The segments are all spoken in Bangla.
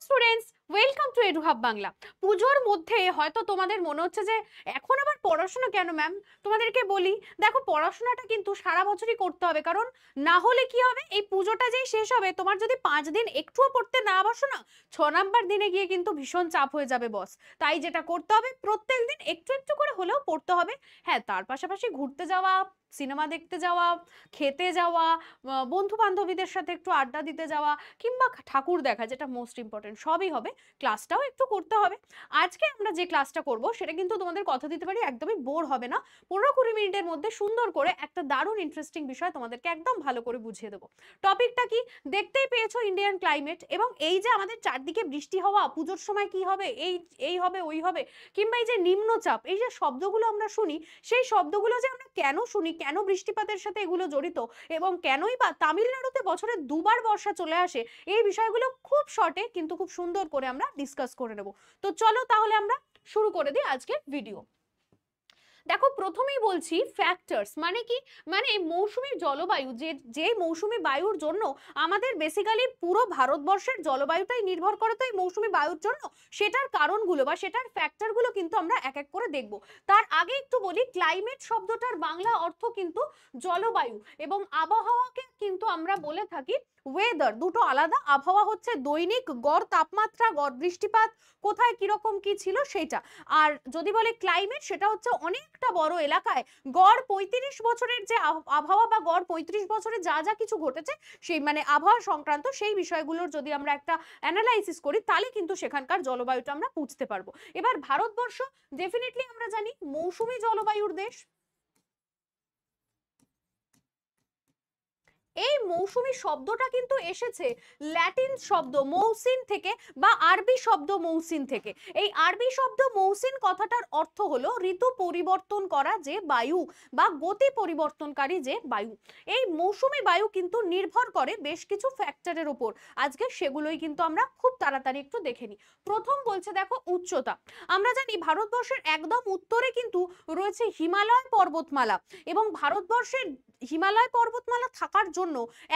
Students, welcome to এডুহাব Bangla. পুজোর মধ্যে হয়তো তোমাদের মনে হচ্ছে যে এখন আবার পড়াশোনা কেন ম্যাম? তোমাদেরকে বলি, দেখো পড়াশোনাটা কিন্তু সারা বছরই করতে হবে, কারণ না হলে কি হবে, এই পুজোটা যেই শেষ হবে, তোমার যদি 5 দিন একটুও পড়তে না বসো না, 6 নাম্বার দিনে গিয়ে কিন্তু ভীষণ চাপ হয়ে যাবে বস। তাই যেটা করতে হবে, প্রত্যেক দিন একটু একটু করে হলেও পড়তে হবে। হ্যাঁ, তার পাশাপাশি ঘুরতে যাওয়া, সিনেমা দেখতে যাওয়া, খেতে যাওয়া, বন্ধু বান্ধবীদের সাথে একটু আড্ডা দিতে যাওয়া, কিংবা ঠাকুর দেখা, যেটা মোস্ট ইম্পর্টেন্ট, সবই হবে। ক্লাসটাও একটু করতে হবে। আজকে আমরা যে ক্লাসটা করব সেটা কিন্তু তোমাদের কথা দিতে পারি একদমই বোর হবে না। 15-20 মিনিটের মধ্যে সুন্দর করে একটা দারুণ ইন্টারেস্টিং বিষয় তোমাদেরকে একদম ভালো করে বুঝিয়ে দেবো। টপিকটা কি? দেখতেই পেয়েছো, ইন্ডিয়ান ক্লাইমেট, এবং এই যে আমাদের চারদিকে বৃষ্টি হওয়া, পুজোর সময় কি হবে, এই হবে ওই হবে, কিংবা এই যে নিম্নচাপ, এই যে শব্দগুলো আমরা শুনি, সেই শব্দগুলো যে আমরা কেন শুনি, কেন বৃষ্টিপাতের সাথে এগুলো জড়িত, এবং কেনই বা তামিলনাড়ুতে বছরে 2বার বর্ষা চলে আসে, এই বিষয়গুলো খুব শর্টে কিন্তু খুব সুন্দর করে আমরা ডিসকাস করে নেব। তো চলো তাহলে আমরা শুরু করে দিই আজকের ভিডিও। দেখো, প্রথমেই বলছি ফ্যাক্টরস মানে কি, মানে মৌসুমী জলবায়ু, যে মৌসুমী বায়ুর জন্য আমাদের বেসিক্যালি পুরো ভারতবর্ষের জলবায়ুটাই নির্ভর করে, তো এই মৌসুমী বায়ুর জন্য সেটার কারণগুলো বা সেটার ফ্যাক্টরগুলো কিন্তু আমরা এক এক করে দেখব। তার আগে একটু বলি, ক্লাইমেট শব্দটার বাংলা অর্থ কিন্তু জলবায়ু, এবং আবহাওয়াকে কিন্তু আমরা বলে থাকি ওয়েদার। দুটো আলাদা। আবহাওয়া হচ্ছে দৈনিক গড় তাপমাত্রা, গড় বৃষ্টিপাত, কোথায় কিরকম কি ছিল সেটা। আর যদি বলে ক্লাইমেট, সেটা হচ্ছে অনেকটা বড় এলাকায় গড় 35 বছরের যে আবহাওয়া, বা গড় 35 বছরে যা যা কিছু ঘটেছে, সেই মানে আবহাওয়া সংক্রান্ত সেই বিষয়গুলোর যদি আমরা একটা অ্যানালাইসিস করি, তাহলে কিন্তু সেখানকার জলবায়ুটা আমরা বুঝতে পারবো। এবার ভারতবর্ষ ডেফিনেটলি আমরা জানি মৌসুমী জলবায়ুর দেশ। এই মৌসুমী শব্দটা কিন্তু এসেছে ল্যাটিন শব্দ মৌসিন থেকে, বা আরবি শব্দ মৌসিন থেকে। এই আরবি শব্দ মৌসিন কথাটার অর্থ হলো ঋতু পরিবর্তন করা যে বায়ু, বা গতি পরিবর্তনকারী যে বায়ু। এই মৌসুমী বায়ু কিন্তু নির্ভর করে বেশ কিছু ফ্যাক্টরের উপর। আজকে সেগুলোই কিন্তু আমরা খুব তাড়াতাড়ি একটু দেখে নিই। প্রথম বলছে দেখো উচ্চতা। আমরা জানি ভারতবর্ষের একদম উত্তরে কিন্তু রয়েছে হিমালয় পর্বতমালা, এবং ভারতবর্ষের হিমালয় পর্বতমালা থাকার জন্য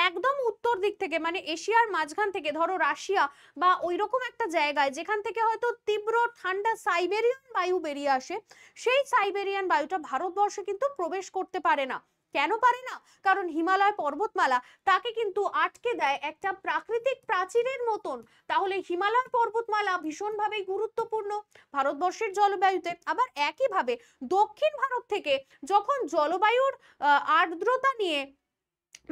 একদম উত্তর দিক থেকে, মানে এশিয়ার মাঝখান থেকে, ধরো রাশিয়া বা ওই রকম একটা জায়গায়, যেখান থেকে হয়তো তীব্র ঠান্ডা সাইবেরিয়ান বায়ু বেরিয়ে আসে, সেই সাইবেরিয়ান বায়ুটা ভারতবর্ষে কিন্তু প্রবেশ করতে পারে না। কেন পারে না? কারণ হিমালয় পর্বতমালা তাকে কিন্তু আটকে দেয় একটা প্রাকৃতিক প্রাচীরের মতন। তাহলে হিমালয় পর্বতমালা ভীষণভাবে গুরুত্বপূর্ণ ভারতবর্ষের জলবায়ুতে। আবার একইভাবে দক্ষিণ ভারত থেকে যখন জলবায়ুর আর্দ্রতা নিয়ে,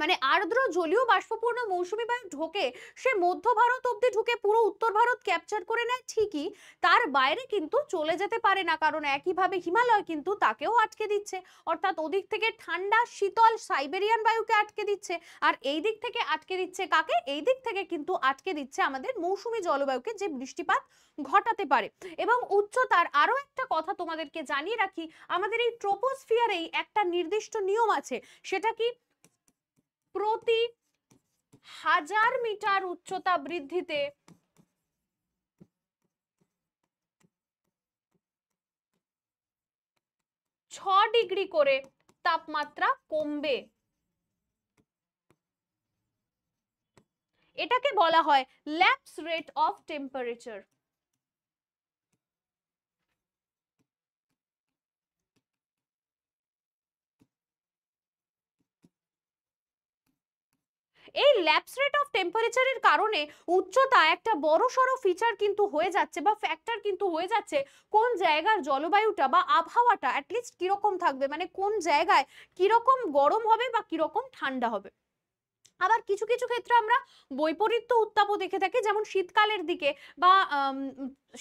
মানে আর্দ্র জলীয় বাষ্পপূর্ণ মৌসুমী বায়ু ঢোকে, সে মধ্য ভারত অব্দি ঢুকে পুরো উত্তর ভারত ক্যাপচার করে নেয় ঠিকই, তার বাইরে কিন্তু চলে যেতে পারে না, কারণ একইভাবে হিমালয় কিন্তু তাকেও আটকে দিচ্ছে। অর্থাৎ ওদিক থেকে ঠান্ডা শীতল সাইবেরিয়ান বায়ুকে আটকে দিচ্ছে, আর এই দিক থেকে আটকে দিচ্ছে কাকে? এই দিক থেকে কিন্তু আটকে দিচ্ছে আমাদের মৌসুমী জলবায়ুকে, যে বৃষ্টিপাত ঘটাতে পারে। এবং উচ্চতার আরো একটা কথা তোমাদেরকে জানিয়ে রাখি, আমাদের এই ট্রোপোস্ফিয়ারেই একটা নির্দিষ্ট নিয়ম আছে। সেটা কি? প্রতি 1000 মিটার উচ্চতা বৃদ্ধিতে 6 ডিগ্রি করে তাপমাত্রা কমবে। এটাকে বলা হয় ল্যাপস রেট অফ টেম্পারেচার। এই ল্যাপস রেট অফ টেম্পারেচারের কারণে উচ্চতা একটা বড়সড় ফিচার কিন্তু হয়ে যাচ্ছে, বা ফ্যাক্টর কিন্তু হয়ে যাচ্ছে কোন জায়গার জলবায়ুটা বা আবহাওয়াটা অ্যাটলিস্ট কিরকম থাকবে, মানে কোন জায়গায় কিরকম গরম হবে বা কিরকম ঠান্ডা হবে। আবার কিছু কিছু ক্ষেত্রে আমরা বৈপরীত্য উত্তাপও দেখে থাকি, যেমন শীতকালের দিকে, বা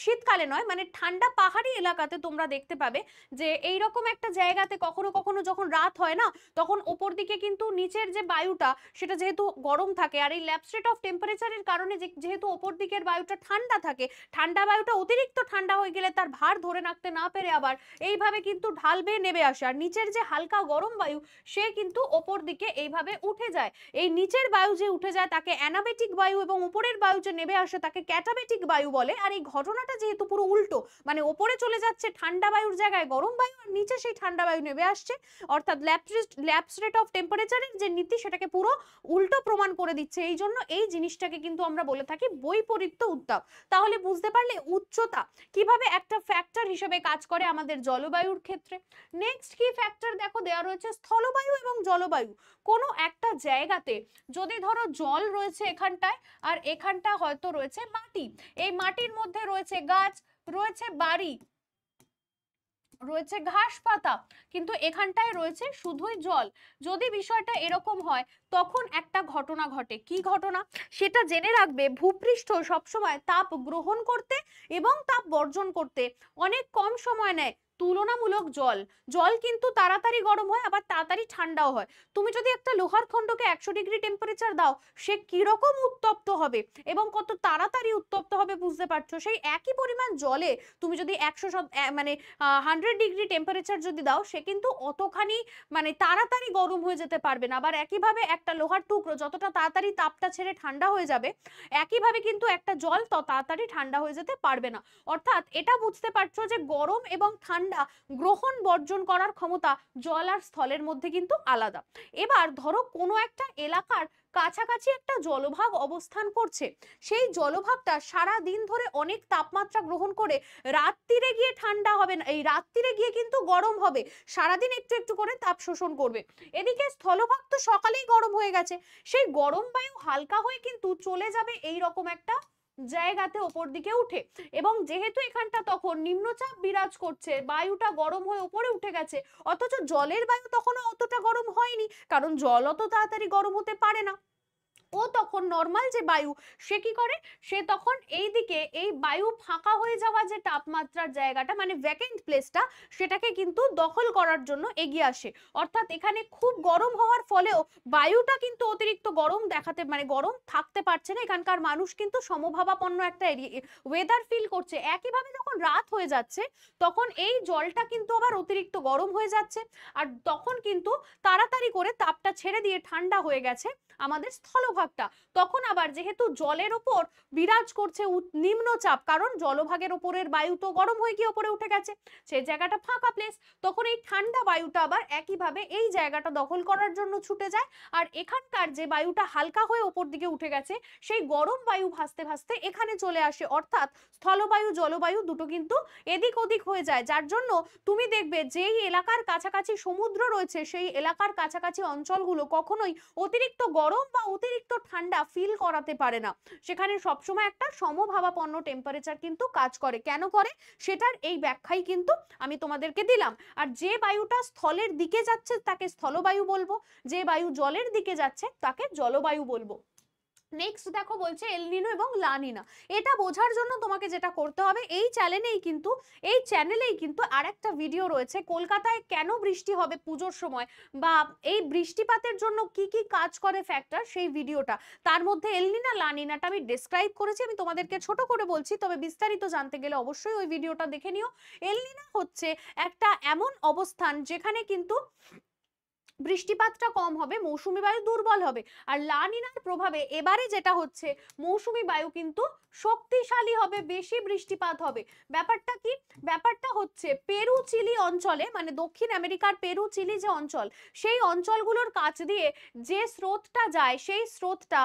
শীতকালে নয়, মানে ঠান্ডা পাহাড়ি এলাকাতে তোমরা দেখতে পাবে যে এইরকম একটা জায়গাতে কখনো কখনো যখন রাত হয় না, তখন ওপর দিকে কিন্তু নিচের যে বায়ুটা সেটা যেহেতু গরম থাকে, আর এই ল্যাপস রেট অফ টেম্পারেচারের কারণে যেহেতু ওপর দিকের বায়ুটা ঠান্ডা থাকে, ঠান্ডা বায়ুটা অতিরিক্ত ঠান্ডা হয়ে গেলে তার ভার ধরে রাখতে না পেরে আবার এইভাবে কিন্তু ঢাল বেয়ে নেমে আসে, আর নিচের যে হালকা গরম বায়ু সে কিন্তু ওপর দিকে এইভাবে উঠে যায়। এই নিচের বায়ু যে উঠে যায় তাকে অ্যানাবেটিক বায়ু এবং উপরের বায়ু যে নেমে আসে তাকে ক্যাটাবেটিক বায়ু বলে। আর এই ঘটনাটা যেহেতু পুরো উল্টো, মানে ওপরে চলে যাচ্ছে ঠান্ডা বায়ুর জায়গায় গরম বায়ু, আর নিচে সেই ঠান্ডা বায়ু নেমে আসছে, অর্থাৎ ল্যাপস রেট অফ টেম্পারেচারের যে নীতি সেটাকে পুরো উল্টো প্রমাণ করে দিচ্ছে। এই জন্য এই জিনিসটাকে কিন্তু আমরা বলে থাকি বৈপরীত্য উত্তাপ। তাহলে বুঝতে পারলে উচ্চতা কিভাবে একটা ফ্যাক্টর হিসেবে কাজ করে আমাদের জলবায়ুর ক্ষেত্রে। নেক্সট কি ফ্যাক্টর দেখো দেওয়া রয়েছে, স্থলবায়ু এবং জলবায়ু। কোনো একটা জায়গাতে যদি ধরো জল রয়েছে এখানটায়, আর এখানটা হয়তো রয়েছে মাটি, এই মাটির মধ্যে রয়েছে গাছ, রয়েছে বাড়ি, রয়েছে ঘাস পাতা, কিন্তু এখানটায় রয়েছে শুধুই জল। যদি বিষয়টা এরকম হয় তখন একটা ঘটনা ঘটে। কি ঘটনা সেটা জেনে রাখবে, ভূপৃষ্ঠ সবসময় তাপ গ্রহণ করতে এবং তাপ বর্জন করতে অনেক কম সময় নেয় তুলনামূলক জল। জল কিন্তু তাড়াতাড়ি গরম হয় আবার তাড়াতাড়ি ঠান্ডাও হয়। তুমি যদি একটা লোহার খণ্ডকে 100 ডিগ্রি টেম্পারেচার দাও, সে কিরকম উত্তপ্ত হবে এবং কত তাড়াতাড়ি উত্তপ্ত হবে বুঝতে পারছো। সেই একই পরিমাণ জলে তুমি যদি 100 ডিগ্রি টেম্পারেচার যদি দাও, সে কিন্তু অতখানি মানে তাড়াতাড়ি গরম হয়ে যেতে পারবে না। আবার একইভাবে একটা লোহার টুকরো যতটা তাড়াতাড়ি তাপটা ছেড়ে ঠান্ডা হয়ে যাবে, একইভাবে কিন্তু একটা জল তত তাড়াতাড়ি ঠান্ডা হয়ে যেতে পারবে না। অর্থাৎ এটা বুঝতে পারছো যে গরম এবং ঠান্ডা গ্রহণ বর্জন করার ক্ষমতা জল আর স্থলের মধ্যে কিন্তু আলাদা। এবার ধরো কোনো একটা এলাকার কাছাকাছি একটা জলভাগ অবস্থান করছে, সেই জলভাগটা সারা দিন ধরে অনেক তাপমাত্রা গ্রহণ করে রাত্রিরে গিয়ে ঠান্ডা হবে না, এই রাত্রিরে গিয়ে কিন্তু গরম হবে, সারাদিন একটু একটু করে তাপ শোষণ করবে। এদিকে স্থলভাগ তো সকালেই গরম হয়ে গেছে, সেই গরম বায়ু হালকা হয়ে কিন্তু চলে যাবে এই রকম একটা জায়গাতে ওপর দিকে উঠে। এবং যেহেতু এখানটা তখন নিম্নচাপ বিরাজ করছে, বায়ুটা গরম হয়ে উপরে উঠে গেছে, অথচ জলের বায়ু তখনও অতটা গরম হয়নি, কারণ জল অত তাড়াতাড়ি গরম হতে পারে না। ও তখন নর্মাল যে বায়ু, সে কি করে, সে তখন এই দিকে এই বায়ু ফাঁকা হয়ে যাওয়া যে তাপমাত্রার জায়গাটা মানে ভ্যাকেন্ট প্লেসটা, সেটাকে কিন্তু দখল করার জন্য এগিয়ে আসে। অর্থাৎ এখানে খুব গরম হওয়ার ফলেও বায়ুটা কিন্তু অতিরিক্ত গরম দেখাতে মানে গরম থাকতে পারছে না, এখানকার মানুষ কিন্তু সমভাবাপন্ন একটা ওয়েদার ফিল করছে। একইভাবে যখন রাত হয়ে যাচ্ছে তখন এই জলটা কিন্তু আবার অতিরিক্ত গরম হয়ে যাচ্ছে, আর তখন কিন্তু তাড়াতাড়ি করে তাপটা ছেড়ে দিয়ে ঠান্ডা হয়ে গেছে আমাদের স্থলভাগটা। তখন আবার যেহেতু জলের ওপর বিরাজ করছে নিম্নচাপ, কারণ জলভাগের ওপরের বায়ু তো গরম হয়ে গিয়ে ওপরে উঠে গেছে, সেই জায়গাটা ফাঁকা প্লেস, তখন এই ঠান্ডা বায়ুটা আবার একইভাবে এই জায়গাটা দখল করার জন্য ছুটে যায়। আর এখানকার যে বায়ুটা হালকা হয়ে ওপর দিকে উঠে গেছে, সেই গরম বায়ু ভাসতে ভাসতে এখানে চলে আসে। অর্থাৎ স্থলবায়ু জলবায়ু দুটো কিন্তু এদিক ওদিক হয়ে যায়, যার জন্য তুমি দেখবে যেই এলাকার কাছাকাছি সমুদ্র রয়েছে, সেই এলাকার কাছাকাছি অঞ্চলগুলো কখনোই অতিরিক্ত গরম বা অতিরিক্ত ঠান্ডা ফিল করাতে পারে না। সেখানে সবসময় একটা সমভাবাপন্ন টেম্পারেচার কিন্তু কাজ করে। কেন করে সেটার এই ব্যাখ্যাই কিন্তু আমি তোমাদেরকে দিলাম। আর যে বায়ুটা স্থলের দিকে যাচ্ছে তাকে স্থলবায়ু বলবো, যে বায়ু জলের দিকে যাচ্ছে তাকে জলবায়ু বলবো। নেক্সট দেখো বলছে এলনিনো এবং লানিনা। এটা বোঝার জন্য তোমাকে যেটা করতে হবে, এই চ্যানেলেই কিন্তু আরেকটা ভিডিও রয়েছে, কলকাতায় কেন বৃষ্টি হবে পুজোর সময় বা এই বৃষ্টিপাতের জন্য কি কি কাজ করে ফ্যাক্টর, সেই ভিডিওটা, তার মধ্যে এলনিনা লানিনাটা আমি ডেসক্রাইব করেছি। আমি তোমাদেরকে ছোট করে বলছি, তবে বিস্তারিত জানতে গেলে অবশ্যই ওই ভিডিওটা দেখে নিও। এলনিনা হচ্ছে একটা এমন অবস্থান যেখানে কিন্তু বৃষ্টিপাতটা কম হবে, মৌসুমী বায়ু দুর্বল হবে। আর লানিনার প্রভাবে এবারে যেটা হচ্ছে, মৌসুমী বায়ু কিন্তু শক্তিশালী হবে, বেশি বৃষ্টিপাত হবে। ব্যাপারটা কি, ব্যাপারটা হচ্ছে পেরু চিলি অঞ্চলে, মানে দক্ষিণ আমেরিকার পেরু চিলি যে অঞ্চল, সেই অঞ্চলগুলোর কাছ দিয়ে যে স্রোতটা যায়, সেই স্রোতটা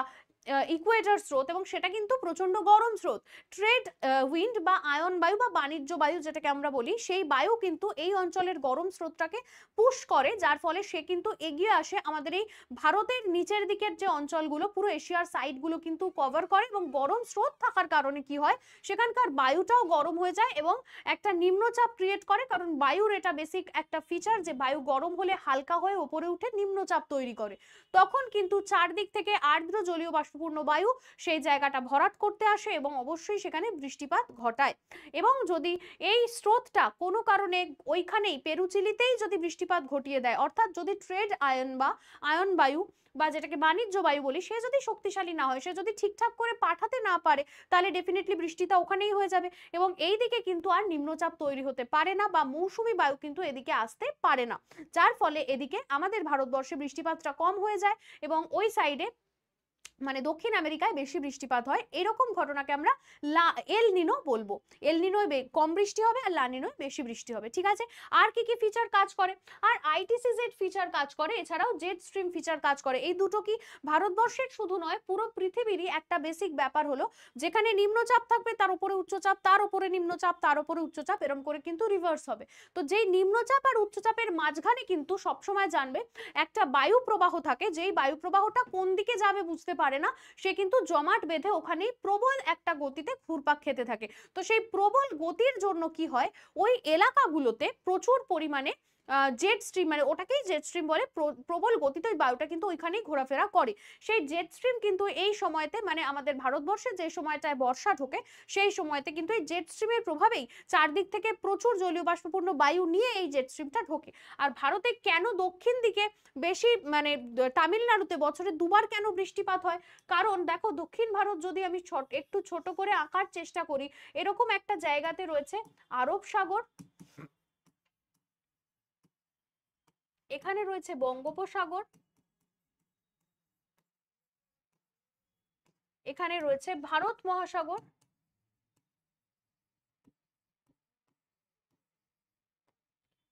ইকুয়েটর স্রোত, এবং সেটা কিন্তু প্রচন্ড গরম স্রোত। ট্রেড উইন্ড বা আয়ন বায়ু বা বাণিজ্য বায়ু যেটাকে আমরা বলি, সেই বায়ু কিন্তু এই অঞ্চলের গরম স্রোতটাকে পুশ করে, যার ফলে সে কিন্তু এগিয়ে আসে আমাদের এই ভারতের নিচের দিকের যে অঞ্চলগুলো, পুরো এশিয়ার সাইডগুলো কিন্তু কভার করে। এবং গরম স্রোত থাকার কারণে কি হয়, সেখানকার বায়ুটাও গরম হয়ে যায় এবং একটা নিম্নচাপ ক্রিয়েট করে, কারণ বায়ুর এটা বেসিক একটা ফিচার যে বায়ু গরম হলে হালকা হয়ে উপরে উঠে নিম্নচাপ তৈরি করে। তখন কিন্তু চারদিক থেকে আর্দ্র জলীয় বাষ্পপূর্ণ বায়ু সেই জায়গাটা ভরাট করতে আসে এবং অবশ্যই সেখানে বৃষ্টিপাত ঘটায়। এবং যদি এই স্রোতটা কোনো কারণে ওইখানেই পেরুচিলিতেই যদি বৃষ্টিপাত ঘটিয়ে দেয়, অর্থাৎ যদি ট্রেড আয়ন বায়ু বা যেটাকে বাণিজ্য বায়ু বলি, সে যদি শক্তিশালী না হয়, সে যদি ঠিকঠাক করে পাঠাতে না পারে, তাহলে ডেফিনেটলি বৃষ্টিটা ওখানেই হয়ে যাবে এবং এই দিকে কিন্তু আর নিম্নচাপ তৈরি হতে পারে না বা মৌসুমী বায়ু কিন্তু এদিকে আসতে পারে না, যার ফলে এদিকে আমাদের ভারতবর্ষে বৃষ্টিপাতটা কম হয়ে যায় এবং ওই সাইডে মানে দক্ষিণ আমেরিকায় বেশি বৃষ্টিপাত হয়, এরকম ঘটনাকে আমরা এল নিনো বলবো। এল নিনোয় কম বৃষ্টি হবে আর লা নিনোয় বেশি বৃষ্টি হবে, ঠিক আছে। আর কি কি ফিচার কাজ করে? আর আইটিসি জেড ফিচার কাজ করে, এছাড়াও জেড স্ট্রিম ফিচার কাজ করে। এই দুটো কি ভারতবর্ষের শুধু নয়, পুরো পৃথিবীরই একটা বেসিক ব্যাপার হলো, যেখানে নিম্নচাপ থাকবে তার উপরে উচ্চচাপ, তার উপরে নিম্নচাপ, তার উপরে উচ্চচাপ, এরকম করে কিন্তু রিভার্স হবে। তো যেই নিম্নচাপ আর উচ্চচাপের মাঝখানে কিন্তু সবসময় জানবে একটা বায়ু প্রবাহ থাকে, যেই বায়ু প্রবাহটা কোন দিকে যাবে বুঝতে পারে না, সে কিন্তু জমাট বেঁধে ওখানেই প্রবল একটা গতিতে ঘুরপাক খেতে থাকে। তো সেই প্রবল গতির জন্য কি হয়, ওই এলাকাগুলোতে প্রচুর পরিমাণে জেট স্ট্রিম, মানে ওটাকেই জেট স্ট্রিম বলে, প্রবল গতিতে ওই বায়ুটা কিন্তু ওইখানেই ঘোরাফেরা করে। সেই জেট স্ট্রিম কিন্তু এই সময়তে, মানে আমাদের ভারতবর্ষে যে সময়টায় বর্ষা ঢোকে সেই সময়তে কিন্তু এই জেট স্ট্রিমের প্রভাবেই চারদিক থেকে প্রচুর জলীয় বাষ্পপূর্ণ বায়ু নিয়ে এই জেট স্ট্রিমটা ঢোকে। আর ভারতে কেন দক্ষিণ দিকে বেশি, মানে তামিলনাড়ুতে বছরে দুবার কেন বৃষ্টিপাত হয়? কারণ দেখো, দক্ষিণ ভারত যদি আমি একটু ছোট করে আঁকার চেষ্টা করি, এরকম একটা জায়গাতে রয়েছে আরব সাগর, এখানে রয়েছে বঙ্গোপসাগর, এখানে রয়েছে ভারত মহাসাগর,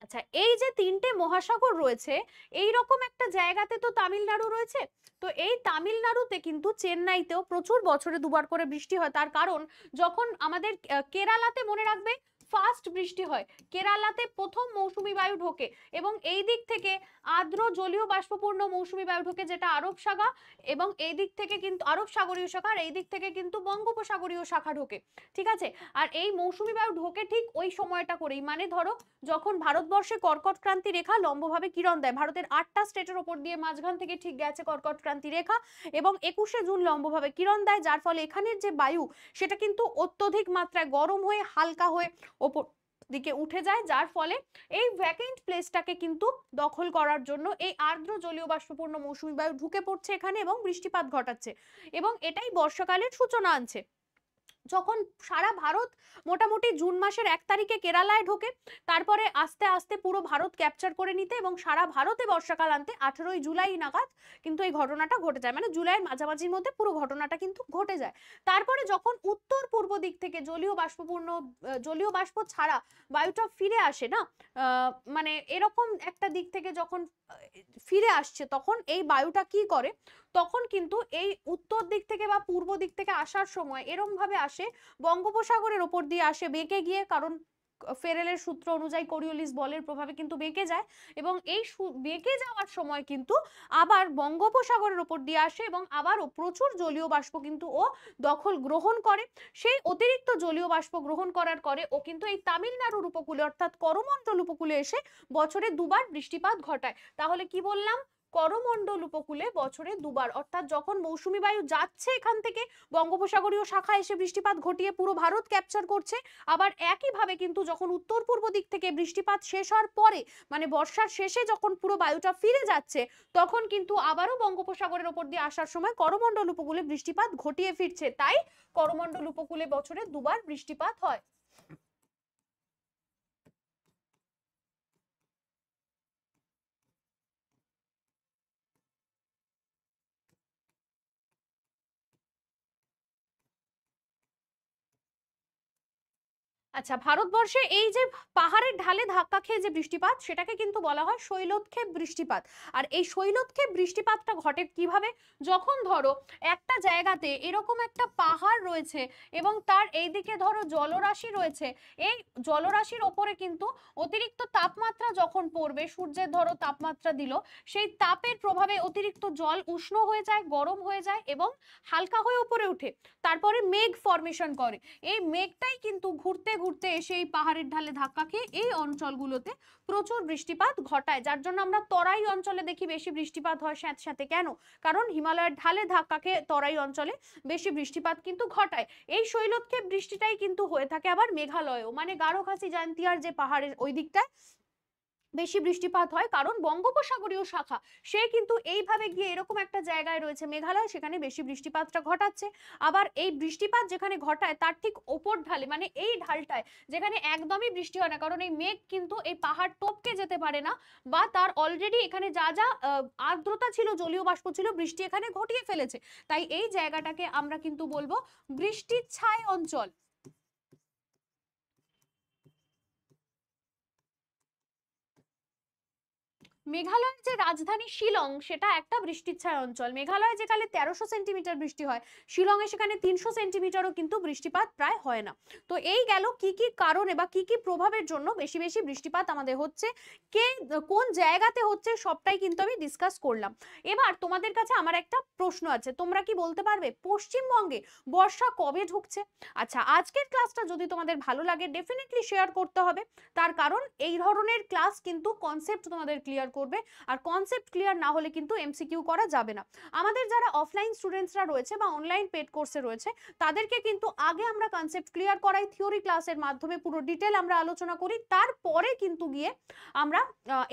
আচ্ছা এই যে তিনটে মহাসাগর রয়েছে, এই রকম একটা জায়গাতে তো তামিলনাড়ু রয়েছে। তো এই তামিলনাড়ুতে কিন্তু চেন্নাইতেও প্রচুর বছরে দুবার করে বৃষ্টি হয়। তার কারণ, যখন আমাদের কেরালাতে মনে রাখবে ফার্স্ট বৃষ্টি হয়, কেরালাতে প্রথম মৌসুমী বায়ু ঢোকে, এবং এই দিক থেকে আর্দ্র জলীয় বাষ্পপূর্ণ মৌসুমী বায়ু ঢোকে, যেটা আরব শাখা, এবং এই দিক থেকে কিন্তু আরব সাগরীয় শাখা, আর এই দিক থেকে কিন্তু বঙ্গোপসাগরীয় শাখা ঢোকে, ঠিক আছে। আর এই মৌসুমী বায়ু ঢোকে ঠিক ওই সময়টা করেই, মানে ধরো যখন ভারতবর্ষে কর্কট ক্রান্তি রেখা লম্বভাবে কিরণ দেয়, ভারতের 8টা স্টেটের ওপর দিয়ে মাঝখান থেকে ঠিক গেছে কর্কট ক্রান্তি রেখা, এবং 21শে জুন লম্বভাবে কিরণ দেয়, যার ফলে এখানের যে বায়ু সেটা কিন্তু অত্যধিক মাত্রায় গরম হয়ে হালকা হয়ে ওপর দিকে উঠে যায়, যার ফলে এই ভ্যাকেন্ট প্লেসটাকে কিন্তু দখল করার জন্য এই আর্দ্র জলীয় বাষ্পপূর্ণ মৌসুমী বায়ু ঢুকে পড়ছে এখানে এবং বৃষ্টিপাত ঘটাচ্ছে, এবং এটাই বর্ষাকালের সূচনা আনছে। যখন সারা ভারত মোটামুটি জুন মাসের 1 তারিখে কেরালায় ঢোকে, তারপরে আস্তে আস্তে পুরো ভারত ক্যাপচার করে নিতে এবং সারা ভারতে বর্ষাকাল আনতে 18ই জুলাই নাগাদ কিন্তু এই ঘটনাটা ঘটে যায়, মানে জুলাইয়ের মাঝামাঝির মধ্যে পুরো ঘটনাটা কিন্তু ঘটে যায়। তারপরে যখন উত্তর পূর্ব দিক থেকে জলীয় বাষ্প ছাড়া বায়ুটা ফিরে আসে না, মানে এরকম একটা দিক থেকে যখন ফিরে আসছে, তখন এই বায়ুটা কি করে, তখন কিন্তু এই উত্তর দিক থেকে বা পূর্ব দিক থেকে আসার সময় এরম ভাবে আসে, বঙ্গোপসাগরের ওপর দিয়ে আসে বেঁকে গিয়ে, কারণ ফেরেলের সূত্র অনুযায়ী কোরিওলিস বলের প্রভাবে কিন্তু বেঁকে যায়, এবং এই বেঁকে যাওয়ার সময় কিন্তু আবার বঙ্গোপসাগরের ওপর দিয়ে আসে এবং আবারও প্রচুর জলীয় বাষ্প কিন্তু ও দখল গ্রহণ করে। সেই অতিরিক্ত জলীয় বাষ্প গ্রহণ করার পরে ও কিন্তু এই তামিলনাড়ুর উপকূলে অর্থাৎ করমণ্ডল উপকূলে এসে বছরে দুবার বৃষ্টিপাত ঘটায়। তাহলে কি বললাম, করমণ্ডল উপকূলে বছরে দুবার, অর্থাৎ যখন মৌসুমী বায়ু যাচ্ছে এখান থেকে বঙ্গোপসাগরীয় শাখা এসে বৃষ্টিপাত ঘটিয়ে পুরো ভারত ক্যাপচার করছে, আবার একইভাবে কিন্তু যখন উত্তর পূর্ব দিক থেকে বৃষ্টিপাত শেষ হওয়ার পরে, মানে বর্ষার শেষে যখন পুরো বায়ুটা ফিরে যাচ্ছে, তখন কিন্তু আবারও বঙ্গোপসাগরের ওপর দিয়ে আসার সময় করমণ্ডল উপকূলে বৃষ্টিপাত ঘটিয়ে ফিরছে, তাই করমণ্ডল উপকূলে বছরে দুবার বৃষ্টিপাত হয়। আচ্ছা, ভারতবর্ষে এই যে পাহাড়ের ঢালে ধাক্কা খেয়ে যে বৃষ্টিপাত, সেটাকে কিন্তু বলা হয় শৈলতক্ষেপ বৃষ্টিপাত। আর এই শৈলতক্ষেপ বৃষ্টিপাতটা ঘটে কিভাবে, যখন ধরো একটা জায়গাতে এরকম একটা পাহাড় রয়েছে এবং তার এইদিকে ধরো জলরাশি রয়েছে, এই জলরাশির ওপরে কিন্তু অতিরিক্ত তাপমাত্রা যখন পড়বে, সূর্যের ধরো তাপমাত্রা দিল, সেই তাপের প্রভাবে অতিরিক্ত জল উষ্ণ হয়ে যায়, গরম হয়ে যায় এবং হালকা হয়ে উপরে উঠে, তারপরে মেঘ ফর্মেশন করে। এই মেঘটাই কিন্তু ঘুরতে ঘুরতে এসে এই পাহাড়ের ঢালে ধাক্কা খেয়ে এই অঞ্চলগুলোতে প্রচুর বৃষ্টিপাত ঘটায়, যার জন্য আমরা তরাই অঞ্চলে দেখি বেশি বৃষ্টিপাত হয় স্যাঁতস্যাঁতে। কেন? কারণ হিমালয়ের ঢালে ধাক্কা খেয়ে তরাই অঞ্চলে বেশি বৃষ্টিপাত কিন্তু ঘটায়। এই শৈলতক্ষেপ বৃষ্টিটাই কিন্তু হয়ে থাকে আবার মেঘালয়েও, মানে গারো খাসি জান্তিয়ার যে পাহাড়ের ওই দিকটায় বেশি বৃষ্টিপাত হয়, কারণ বঙ্গোপসাগরীয় শাখা সে কিন্তু এইভাবে গিয়ে এরকম একটা জায়গায় রয়েছে মেঘালয়, সেখানে বেশি বৃষ্টিপাতটা ঘটাচ্ছে। আবার এই বৃষ্টিপাত যেখানে ঘটায় তার ঠিক ওপর ঢালে, মানে এই ঢালটায় যেখানে একদমই বৃষ্টি হয় না, কারণ এই মেঘ কিন্তু এই পাহাড় টপকে যেতে পারে না, বা তার অলরেডি এখানে যা যা আর্দ্রতা ছিল, জলীয় বাষ্প ছিল, বৃষ্টি এখানে ঘটিয়ে ফেলেছে। তাই এই জায়গাটাকে আমরা কিন্তু বলবো বৃষ্টির ছায় অঞ্চল। মেঘালয়ের যে রাজধানী শিলং সেটা একটা বৃষ্টিচ্ছায় অঞ্চল। মেঘালয়ে যেখানে 1300 সেন্টিমিটার বৃষ্টি হয়, শিলংয়ে সেখানে 300 সেন্টিমিটারও কিন্তু বৃষ্টিপাত প্রায় হয় না। তো এই গেল কি কি কারণে বা কি কি প্রভাবের জন্য বেশি বেশি বৃষ্টিপাত আমাদের হচ্ছে, কে কোন জায়গাতে হচ্ছে, সবটাই কিন্তু আমি ডিসকাস করলাম। এবার তোমাদের কাছে আমার একটা প্রশ্ন আছে, তোমরা কি বলতে পারবে পশ্চিমবঙ্গে বর্ষা কবে ঢুকছে? আচ্ছা, আজকের ক্লাসটা যদি তোমাদের ভালো লাগে ডেফিনেটলি শেয়ার করতে হবে, তার কারণ এই ধরনের ক্লাস কিন্তু কনসেপ্ট তোমাদের ক্লিয়ার করবে, আর কনসেপ্ট ক্লিয়ার না হলে কিন্তু এমসিকিউ করা যাবে না। আমাদের যারা অফলাইন স্টুডেন্টসরা রয়েছে বা অনলাইন পেড কোর্সে রয়েছে, তাদেরকে কিন্তু আগে আমরা কনসেপ্ট ক্লিয়ার করাই, থিওরি ক্লাসের মাধ্যমে পুরো ডিটেল আমরা আলোচনা করি, তারপরে কিন্তু গিয়ে আমরা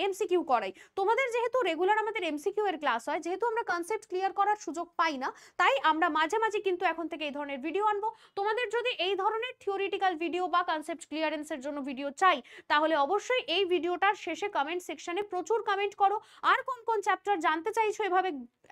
এমসিকিউ করাই। তোমাদের যেহেতু রেগুলার আমাদের এমসিকিউ এর ক্লাস হয়, যেহেতু আমরা কনসেপ্ট ক্লিয়ার করার সুযোগ পাই না, তাই আমরা মাঝে মাঝে কিন্তু এখন থেকে এই ধরনের ভিডিও আনবো। তোমাদের যদি এই ধরনের থিওরিটিক্যাল ভিডিও বা কনসেপ্ট ক্লিয়ারেন্সের জন্য ভিডিও চাই, তাহলে অবশ্যই এই ভিডিওটার শেষে কমেন্ট সেকশনে প্রচুর কমেন্ট করো। আর কোন কোন চ্যাপ্টার জানতে চাইছো এভাবে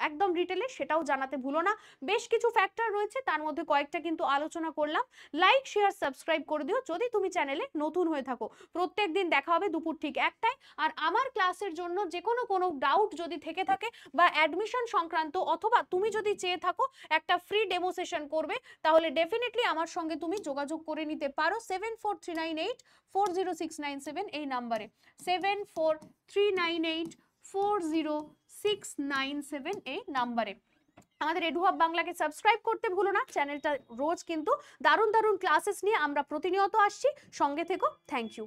একদম ডিটেলে, সেটাও জানাতে ভুলো না। বেশ কিছু ফ্যাক্টর রয়েছে, তার মধ্যে কয়েকটা কিন্তু আলোচনা করলাম। লাইক, শেয়ার, সাবস্ক্রাইব করে দিও যদি তুমি চ্যানেলে নতুন হয়ে থাকো। প্রত্যেকদিন দেখা হবে দুপুর ঠিক 1টায়। আর আমার ক্লাসের জন্য যে কোনো ডাউট যদি থেকে থাকে বা অ্যাডমিশন সংক্রান্ত, অথবা তুমি যদি চেয়ে থাকো একটা ফ্রি ডেমো সেশন করবে, তাহলে ডেফিনেটলি আমার সঙ্গে তুমি যোগাযোগ করে নিতে পারো 7439840697 এই নাম্বারে, 7439840697 এই নাম্বারে। আমাদের এডুহাব বাংলাকে সাবস্ক্রাইব করতে ভুলো না। চ্যানেলটা রোজ কিন্তু দারুণ দারুণ ক্লাসেস নিয়ে আমরা প্রতিনিয়ত আসছি, সঙ্গে থেকো। Thank you.